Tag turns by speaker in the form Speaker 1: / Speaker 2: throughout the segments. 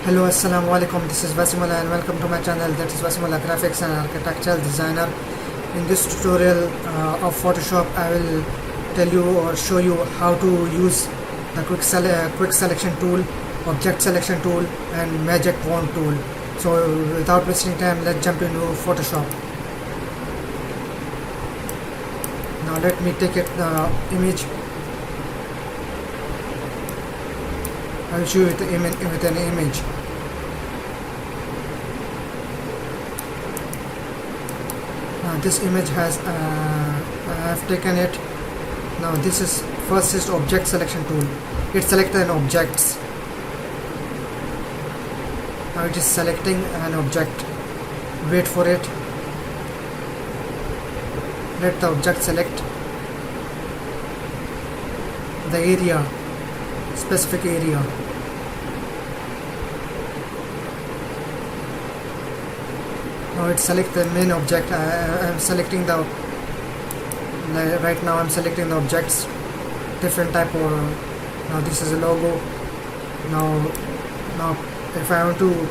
Speaker 1: Hello, assalamu alaikum. This is Vasimullah and welcome to my channel, that is Vasimullah Graphics and Architectural Designer. In this tutorial of Photoshop, I will tell you or show you how to use the quick selection tool, object selection tool and magic wand tool. So without wasting time, let's jump into Photoshop. Now let me take the image. I will show you with an image. This image has I have taken it. Now this is first is object selection tool. It selects an objects. Now it is selecting an object. Wait for it. Let the object select the area, specific area. Now it select the main object. I am selecting the right now. I'm selecting the objects, different type of. Now this is a logo. Now if I want to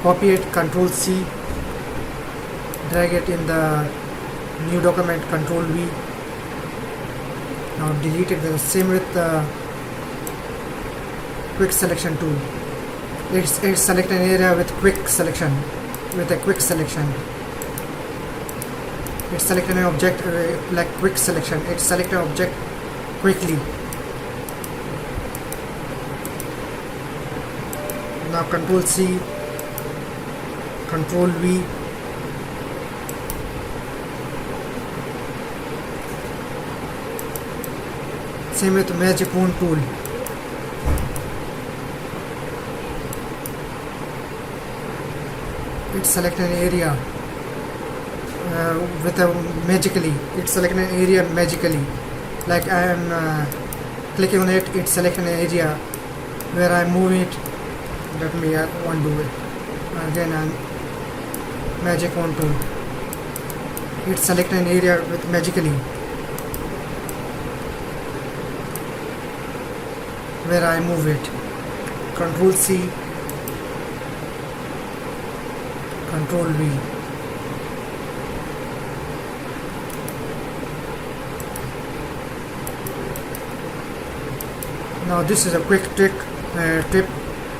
Speaker 1: copy it, Control C, drag it in the new document, Control V. Now delete it. The same with the quick selection tool. It's select an area with quick selection. With a quick selection, it's selected an object like quick selection. It's select an object quickly. Now Control C, Control V. Same with magic wand tool. It select an area with a magically. It select an area magically. Like I am clicking on it. It select an area where I move it. Let me undo it again. And magic wand tool. It select an area with magically where I move it. Control C, Control V. Now this is a quick tip.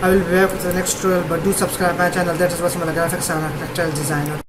Speaker 1: I will be back with the next tutorial, but do subscribe my channel, that is Vasimullah Graphics and Architectural Designer.